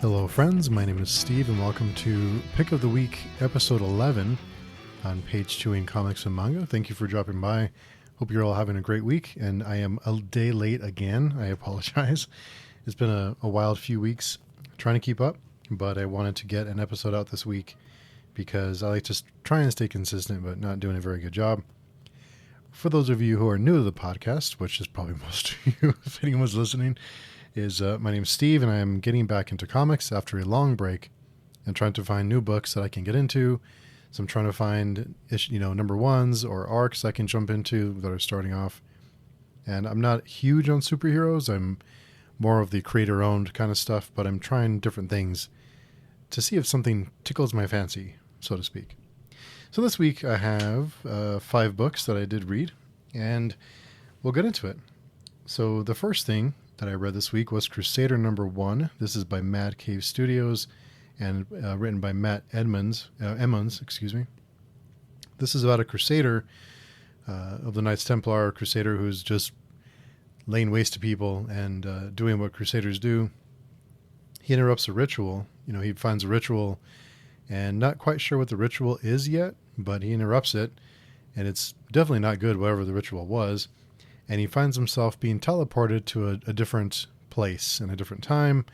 Hello friends, my name is Steve and welcome to Pick of the Week episode 11 on Page 2 in Comics and Manga. Thank you for dropping by. Hope you're all having a great week, and I am a day late again. I apologize. It's been a wild few weeks trying to keep up, but I wanted to get an episode out this week because I like to try and stay consistent but not doing a very good job. For those of you who are new to the podcast, which is probably most of you if anyone's listening, my name's Steve, and I am getting back into comics after a long break and trying to find new books that I can get into. So I'm trying to find, number ones or arcs I can jump into that are starting off. And I'm not huge on superheroes. I'm more of the creator-owned kind of stuff, but I'm trying different things to see if something tickles my fancy, so to speak. So this week I have 5 books that I did read, and we'll get into it. So the first thing that I read this week was Crusader number 1. This is by Mad Cave Studios and written by Matt Emmons. This is about a Crusader of the Knights Templar, Crusader who's just laying waste to people and doing what Crusaders do. He interrupts a ritual. He finds a ritual and not quite sure what the ritual is yet, but he interrupts it, and it's definitely not good, whatever the ritual was. And he finds himself being teleported to a different place in a different time.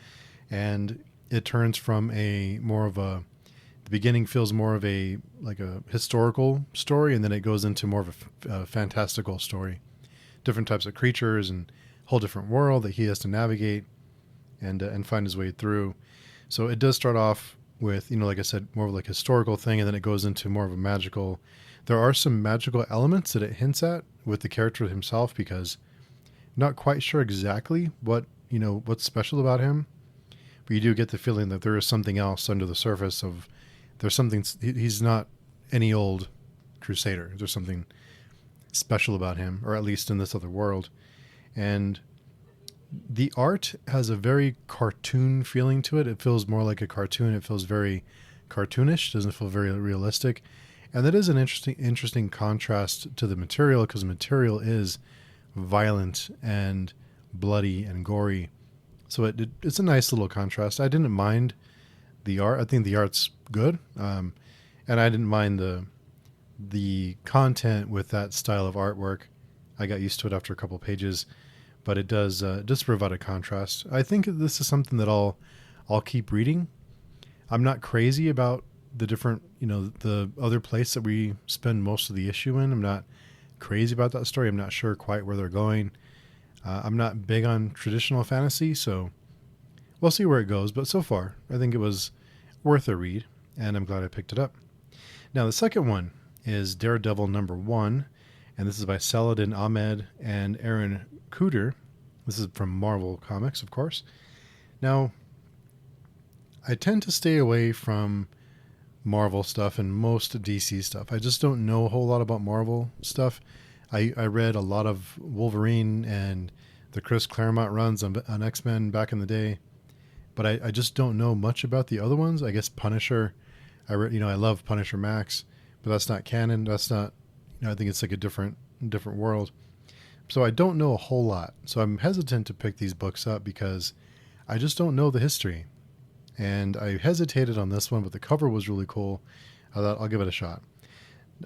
And it turns from the beginning feels more of a historical story. And then it goes into more of a fantastical story, different types of creatures and a whole different world that he has to navigate and find his way through. So it does start off with, like I said, more of a historical thing. And then it goes into more of a magical. There are some magical elements that it hints at with the character himself, because I'm not quite sure exactly what's special about him, but you do get the feeling that there is something else under the surface of, there's something, he's not any old Crusader. There's something special about him, or at least in this other world. And the art has a very cartoon feeling to it. It feels more like a cartoon. It feels very cartoonish. Doesn't feel very realistic. And that is an interesting contrast to the material, because the material is violent and bloody and gory. So it's a nice little contrast. I didn't mind the art. I think the art's good. And I didn't mind the content with that style of artwork. I got used to it after a couple pages, but it does just provide a contrast. I think this is something that I'll keep reading. I'm not crazy about the different, the other place that we spend most of the issue in. I'm not crazy about that story. I'm not sure quite where they're going. I'm not big on traditional fantasy, so we'll see where it goes. But so far, I think it was worth a read, and I'm glad I picked it up. Now, the second one is Daredevil number 1, and this is by Saladin Ahmed and Aaron Cooter. This is from Marvel Comics, of course. Now, I tend to stay away from Marvel stuff and most DC stuff. I just don't know a whole lot about Marvel stuff. I read a lot of Wolverine and the Chris Claremont runs on X-Men back in the day, but I just don't know much about the other ones. I guess Punisher, I love Punisher Max, but that's not canon. That's not, I think it's like a different world. So I don't know a whole lot. So I'm hesitant to pick these books up because I just don't know the history. And I hesitated on this one, but the cover was really cool. I thought I'll give it a shot.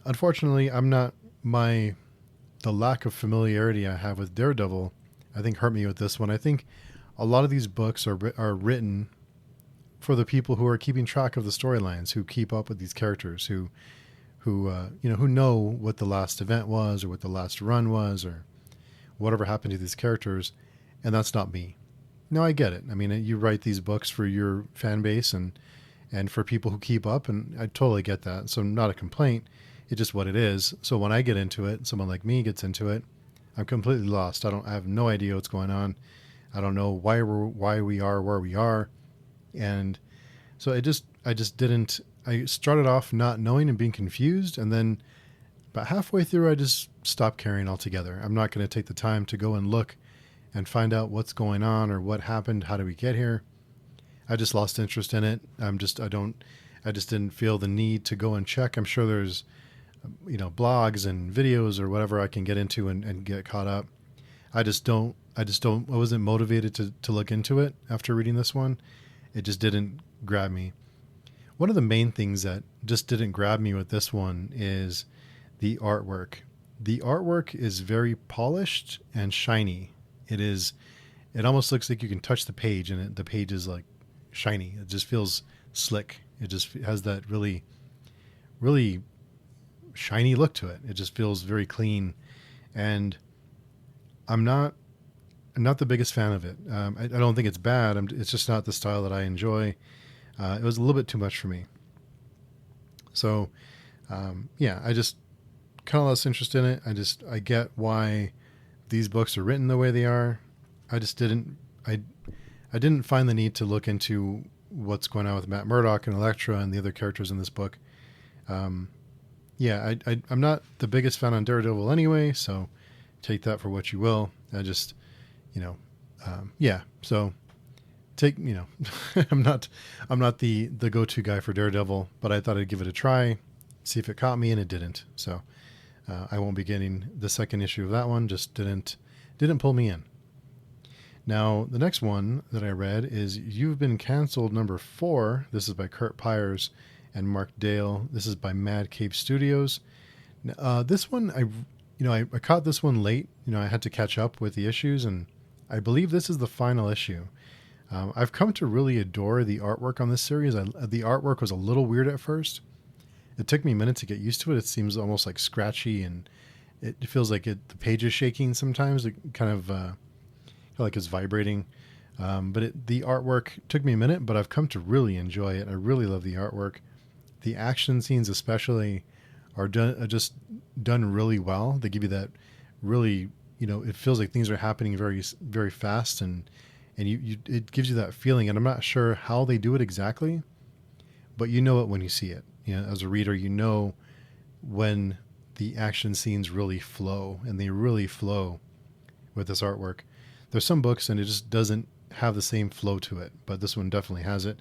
Unfortunately, the lack of familiarity I have with Daredevil, I think hurt me with this one. I think a lot of these books are written for the people who are keeping track of the storylines, who keep up with these characters, who know what the last event was or what the last run was or whatever happened to these characters. And that's not me. No, I get it. I mean, you write these books for your fan base and for people who keep up, and I totally get that. So not a complaint. It's just what it is. So when I get into it, someone like me gets into it, I'm completely lost. I have no idea what's going on. I don't know why we are where we are. And so I started off not knowing and being confused, and then about halfway through, I just stopped caring altogether. I'm not going to take the time to go and look and find out what's going on or what happened. How did we get here? I just lost interest in it. I just didn't feel the need to go and check. I'm sure there's, blogs and videos or whatever I can get into and get caught up. I wasn't motivated to look into it after reading this one. it just didn't grab me. One of the main things that just didn't grab me with this one is the artwork. The artwork is very polished and shiny. It almost looks like you can touch the page and the page is like shiny. It just feels slick. It just has that really, really shiny look to it. It just feels very clean. And I'm not the biggest fan of it. I don't think it's bad. It's just not the style that I enjoy. It was a little bit too much for me. So, I just kind of lost interest in it. I get why these books are written the way they are. I didn't find the need to look into what's going on with Matt Murdock and Elektra and the other characters in this book. I'm not the biggest fan on Daredevil anyway, so take that for what you will. I just, so take, I'm not the go-to guy for Daredevil, but I thought I'd give it a try, see if it caught me, and it didn't. So I won't be getting the second issue of that one. Just didn't pull me in. Now, the next one that I read is You've Been Cancelled number 4. This is by Kurt Pyers and Mark Dale. This is by Mad Cape Studios. This one, I caught this one late. I had to catch up with the issues, and I believe this is the final issue. I've come to really adore the artwork on this series. The artwork was a little weird at first. It took me a minute to get used to it. It seems almost like scratchy, and it feels like the page is shaking sometimes. It kind of feel like it's vibrating. But the artwork took me a minute, but I've come to really enjoy it. I really love the artwork. The action scenes especially are just done really well. They give you that really, it feels like things are happening very, very fast, and it gives you that feeling. And I'm not sure how they do it exactly, but you know it when you see it. As a reader, when the action scenes really flow, and they really flow with this artwork. There's some books and it just doesn't have the same flow to it, but this one definitely has it.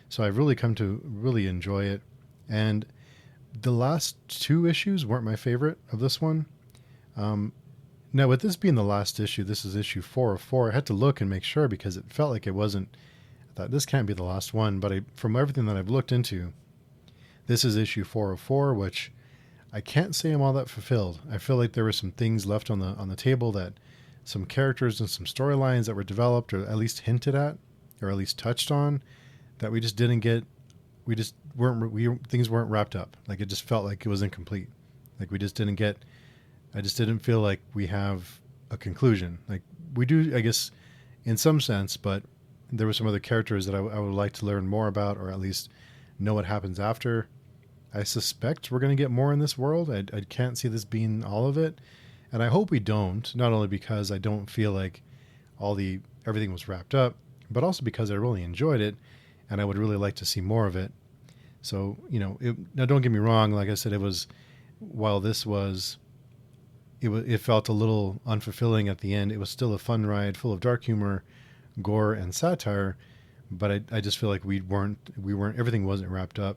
So I've really come to really enjoy it. And the last 2 issues weren't my favorite of this one. Now, with this being the last issue, this is issue 4 of 4. I had to look and make sure because it felt like it wasn't. I thought this can't be the last one, but from everything that I've looked into, this is issue 4 of 4, which I can't say I'm all that fulfilled. I feel like there were some things left on the table, that some characters and some storylines that were developed or at least hinted at or at least touched on that we just didn't get. Things weren't wrapped up. Like it just felt like it was incomplete. Like we just didn't get. I just didn't feel like we have a conclusion. Like we do, I guess, in some sense, but there were some other characters that I would like to learn more about, or at least know what happens after. I suspect we're going to get more in this world. I can't see this being all of it. And I hope we don't, not only because I don't feel like everything was wrapped up, but also because I really enjoyed it and I would really like to see more of it. So, now don't get me wrong. Like I said, it felt a little unfulfilling at the end. It was still a fun ride full of dark humor, gore, and satire. But I just feel like everything wasn't wrapped up.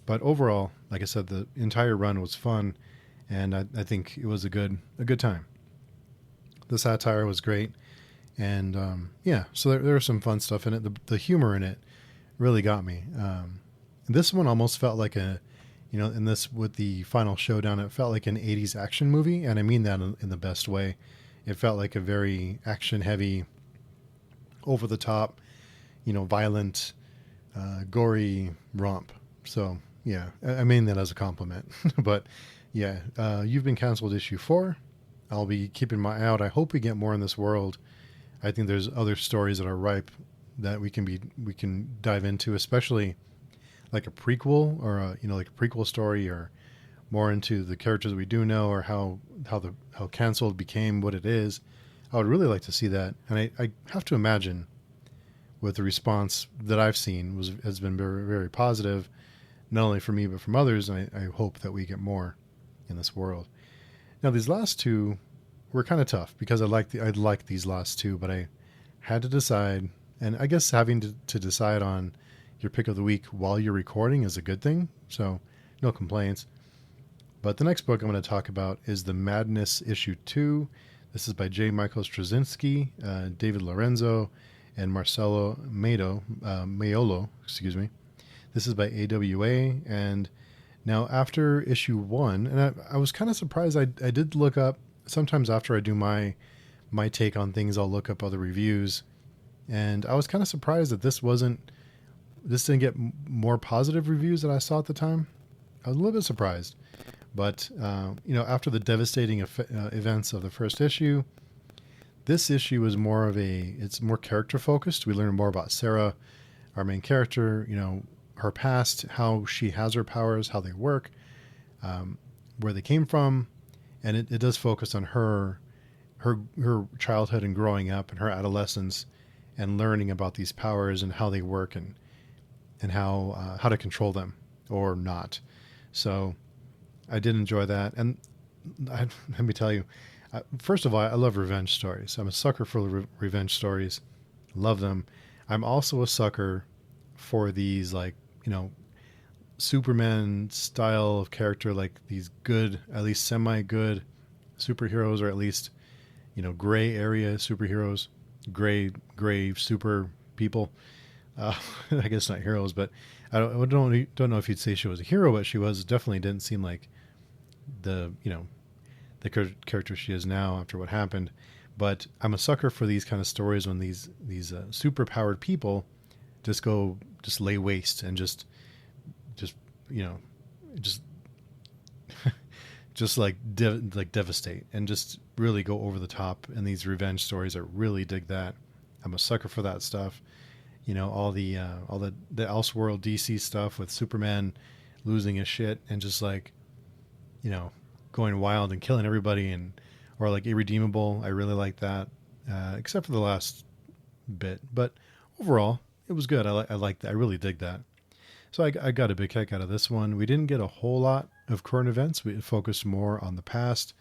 But overall, like I said, the entire run was fun. And I think it was a good time. The satire was great. And so there was some fun stuff in it. The humor in it really got me. This one almost felt like with the final showdown, it felt like an 80s action movie. And I mean that in the best way. It felt like a very action heavy, over the top, violent, gory romp. So yeah, I mean that as a compliment. But yeah, You've Been Cancelled issue 4. I'll be keeping my eye out. I hope we get more in this world. I think there's other stories that are ripe that we can dive into, especially like a prequel or like a prequel story, or more into the characters we do know, or how Cancelled became what it is. I would really like to see that, and I have to imagine with the response that I've seen has been very, very positive, not only for me but from others. And I hope that we get more in this world. Now, these last 2 were kind of tough because I like these last 2, but I had to decide, and I guess having to decide on your pick of the week while you're recording is a good thing, so no complaints. But the next book I'm going to talk about is The Madness issue 2. This is by J. Michael Straczynski, David Lorenzo, and Marcelo Maiolo, excuse me. This is by AWA, and now after issue 1, and I was kind of surprised. I did look up, sometimes after I do my take on things, I'll look up other reviews, and I was kind of surprised that this didn't get more positive reviews than I saw at the time. I was a little bit surprised, but after the devastating events of the first issue, this issue is it's more character focused. We learn more about Sarah, our main character, her past, how she has her powers, how they work, where they came from, and it does focus on her childhood and growing up and her adolescence and learning about these powers and how they work and how to control them or not. So I did enjoy that. And let me tell you, first of all, I love revenge stories. I'm a sucker for revenge stories. Love them. I'm also a sucker for these, Superman style of character, like these good, at least semi-good superheroes, or at least, gray area superheroes, gray super people. I guess not heroes, but I don't know if you'd say she was a hero, but she definitely didn't seem like the character she is now after what happened. But I'm a sucker for these kind of stories when these super powered people just lay waste and just devastate and just really go over the top. And these revenge stories, I really dig that. I'm a sucker for that stuff. All the Elseworld DC stuff with Superman losing his shit and just going wild and killing everybody, or like Irredeemable. I really like that, except for the last bit. But overall, it was good. I liked that. I really dig that. So I got a big kick out of this one. We didn't get a whole lot of current events. We focused more on the past,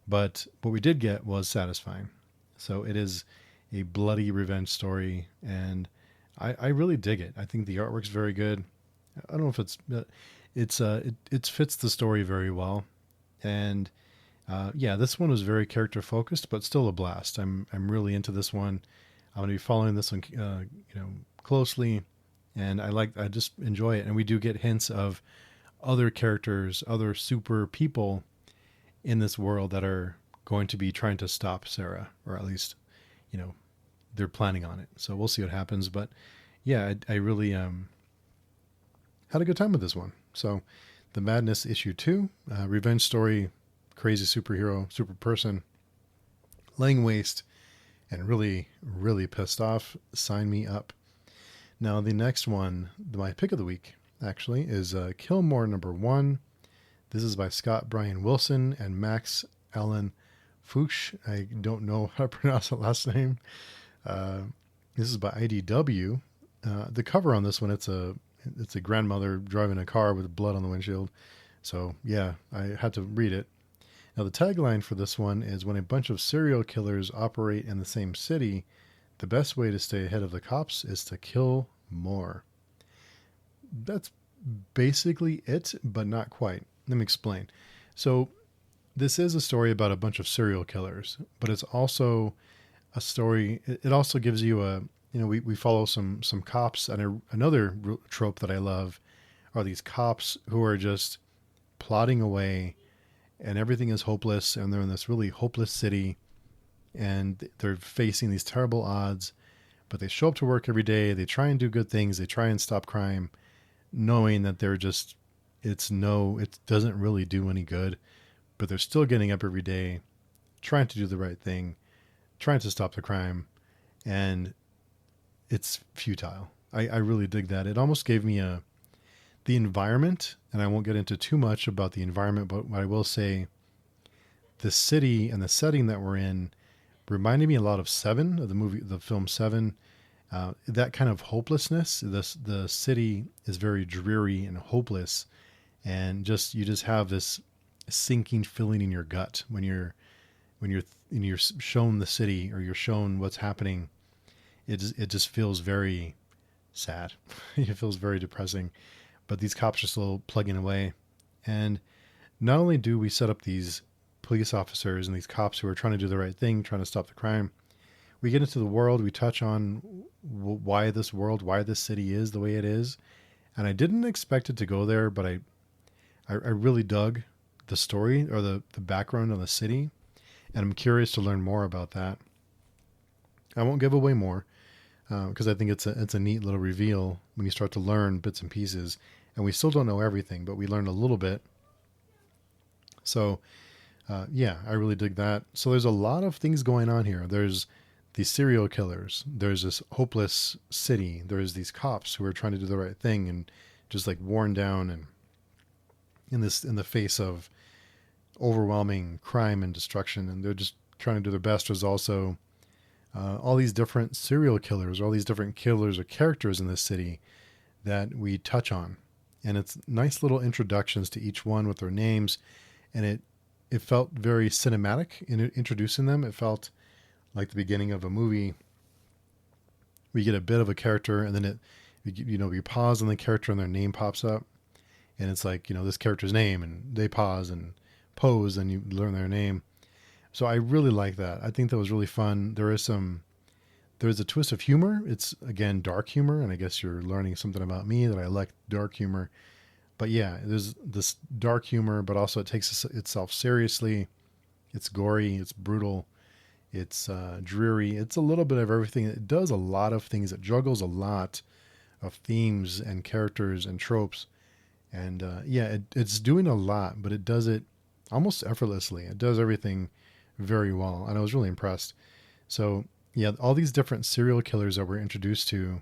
but what we did get was satisfying. So it is a bloody revenge story, and I really dig it. I think the artwork's very good. I don't know if it fits the story very well, and this one was very character focused, but still a blast. I'm really into this one. I'm gonna be following this one, closely, and I just enjoy it. And we do get hints of other characters, other super people in this world that are going to be trying to stop Sarah, or at least, they're planning on it. So we'll see what happens. But yeah, I really had a good time with this one. So The Madness issue 2, revenge story, crazy superhero, super person, laying waste, and really, really pissed off. Sign me up. Now the next one, my pick of the week, actually, is Killmore #1. This is by Scott Bryan Wilson and Max Allen Fuchs. I don't know how to pronounce the last name. This is by IDW. The cover on this one, it's a grandmother driving a car with blood on the windshield. So yeah, I had to read it. Now the tagline for this one is, when a bunch of serial killers operate in the same city, the best way to stay ahead of the cops is to kill more. That's basically it, but not quite. Let me explain. So this is a story about a bunch of serial killers, but it's also a story. It also gives you we follow some cops, and another trope that I love are these cops who are just plodding away, and everything is hopeless, and they're in this really hopeless city, and they're facing these terrible odds, but they show up to work every day. They try and do good things. They try and stop crime, knowing that it doesn't really do any good, but they're still getting up every day, trying to do the right thing, trying to stop the crime, and it's futile. I really dig that. It almost gave me the environment, and I won't get into too much about the environment, but what I will say, the city and the setting that we're in reminded me a lot of Seven, of the film Seven. That kind of hopelessness. The city is very dreary and hopeless, and you just have this sinking feeling in your gut when you're shown the city, or you're shown what's happening. It just feels very sad. It feels very depressing. But these cops are still plugging away, and not only do we set up these police officers and these cops who are trying to do the right thing, trying to stop the crime, we get into the world, we touch on why this world, why this city is the way it is. And I didn't expect it to go there, but I really dug the story or the background on the city. And I'm curious to learn more about that. I won't give away more because I think it's a neat little reveal when you start to learn bits and pieces. And we still don't know everything, but we learn a little bit. So, yeah, I really dig that. So there's a lot of things going on here. There's these serial killers. There's this hopeless city. There's these cops who are trying to do the right thing and just like worn down and in the face of overwhelming crime and destruction, and they're just trying to do their best. There's also all these different serial killers, all these different killers or characters in this city that we touch on, and it's nice little introductions to each one with their names, and it felt very cinematic in introducing them. It felt like the beginning of a movie. We get a bit of a character, and then we pause on the character, and their name pops up, and it's like, this character's name, and they pause and pose, and you learn their name. So I really like that. I think that was really fun. There's a twist of humor. It's again dark humor, and I guess you're learning something about me that I like dark humor. But yeah, there's this dark humor, but also it takes itself seriously. It's gory, it's brutal, it's dreary. It's a little bit of everything. It does a lot of things. It juggles a lot of themes and characters and tropes. And it's doing a lot, but it does it almost effortlessly. It does everything very well, and I was really impressed. So yeah, all these different serial killers that we're introduced to,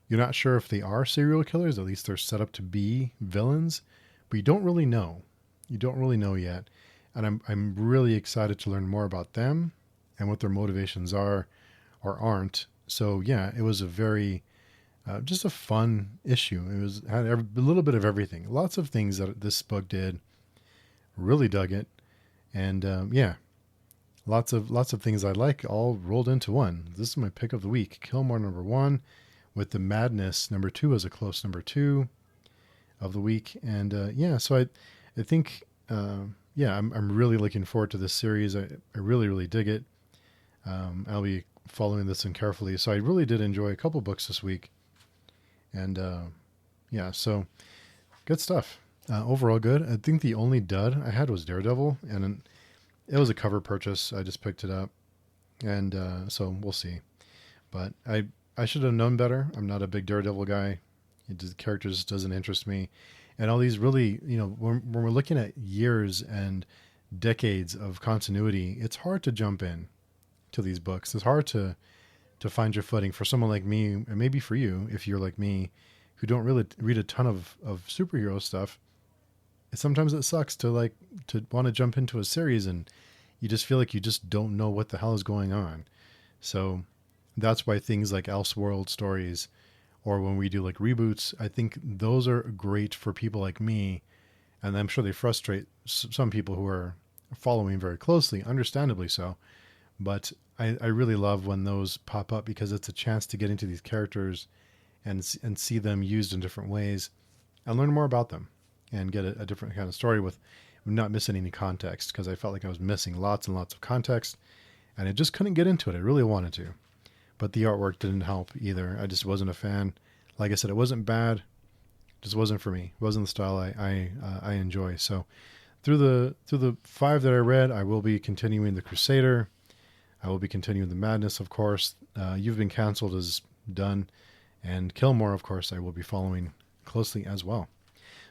you're not sure if they are serial killers. At least they're set up to be villains, but you don't really know. You don't really know yet, and I'm really excited to learn more about them and what their motivations are or aren't. So yeah, it was a very just a fun issue. It had a little bit of everything. Lots of things that this book did. Really dug it, and lots of things I like all rolled into one. This is my pick of the week. Killmore #1, with the Madness #2 as a close #2 of the week, and so I think I'm really looking forward to this series. I really dig it. I'll be following this one carefully. So I really did enjoy a couple books this week, and so good stuff. Overall good. I think the only dud I had was Daredevil, and it was a cover purchase. I just picked it up, and so we'll see. But I should have known better. I'm not a big Daredevil guy. The character just doesn't interest me. And all these really, when we're looking at years and decades of continuity, it's hard to jump in to these books. It's hard to find your footing for someone like me, and maybe for you, if you're like me, who don't really read a ton of superhero stuff. Sometimes it sucks to want to jump into a series and you just feel like you just don't know what the hell is going on. So that's why things like Elseworld stories, or when we do like reboots, I think those are great for people like me. And I'm sure they frustrate some people who are following very closely, understandably so. But I really love when those pop up, because it's a chance to get into these characters and see them used in different ways and learn more about them, and get a different kind of story with not missing any context, because I felt like I was missing lots and lots of context, and I just couldn't get into it. I really wanted to, but the artwork didn't help either. I just wasn't a fan. Like I said, it wasn't bad, it just wasn't for me. It wasn't the style I enjoy. So through the 5 that I read, I will be continuing the Crusader. I will be continuing the Madness, of course. You've Been Cancelled is done, and Killmore, of course, I will be following closely as well.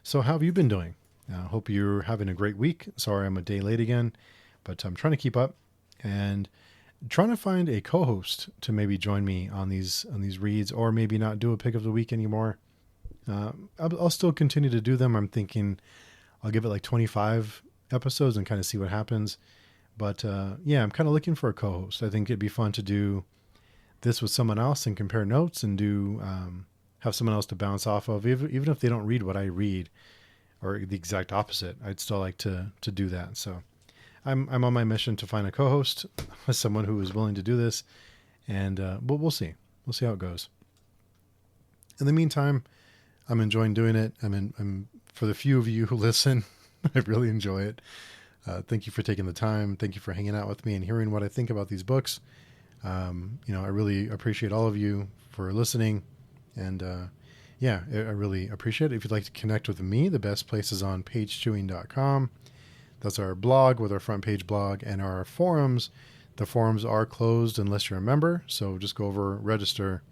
So how have you been doing? Hope you're having a great week. Sorry I'm a day late again, but I'm trying to keep up and trying to find a co-host to maybe join me on these reads, or maybe not do a pick of the week anymore. I'll still continue to do them. I'm thinking I'll give it like 25 episodes and kind of see what happens. But I'm kind of looking for a co-host. I think it'd be fun to do this with someone else and compare notes, and do have someone else to bounce off of, even if they don't read what I read, or the exact opposite. I'd still like to do that. So I'm on my mission to find a co-host, someone who is willing to do this, and we'll see. We'll see how it goes. In the meantime, I'm enjoying doing it. I'm for the few of you who listen, I really enjoy it. Thank you for taking the time. Thank you for hanging out with me and hearing what I think about these books. I really appreciate all of you for listening. And I really appreciate it. If you'd like to connect with me, the best place is on pagechewing.com. That's our blog with our front page blog and our forums. The forums are closed unless you're a member. So just go over, register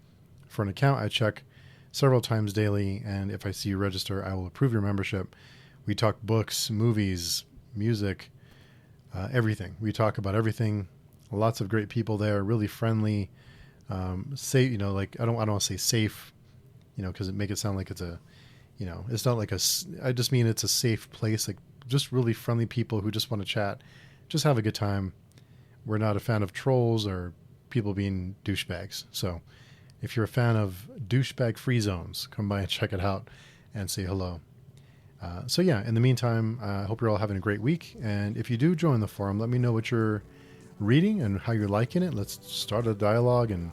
for an account. I check several times daily. And if I see you register, I will approve your membership. We talk books, movies, music, everything. We talk about everything. Lots of great people there, really friendly. Say, I don't want to say safe, because it make it sound like it's a, it's not like I just mean it's a safe place, like just really friendly people who just want to chat, just have a good time. We're not a fan of trolls or people being douchebags. So if you're a fan of douchebag free zones, come by and check it out and say hello. In the meantime, I hope you're all having a great week. And if you do join the forum, let me know what you're reading and how you're liking it. Let's start a dialogue and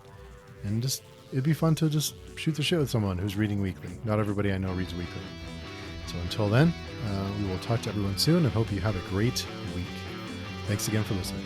just, it'd be fun to just shoot the shit with someone who's reading weekly. Not everybody I know reads weekly. So until then, we will talk to everyone soon and hope you have a great week. Thanks again for listening.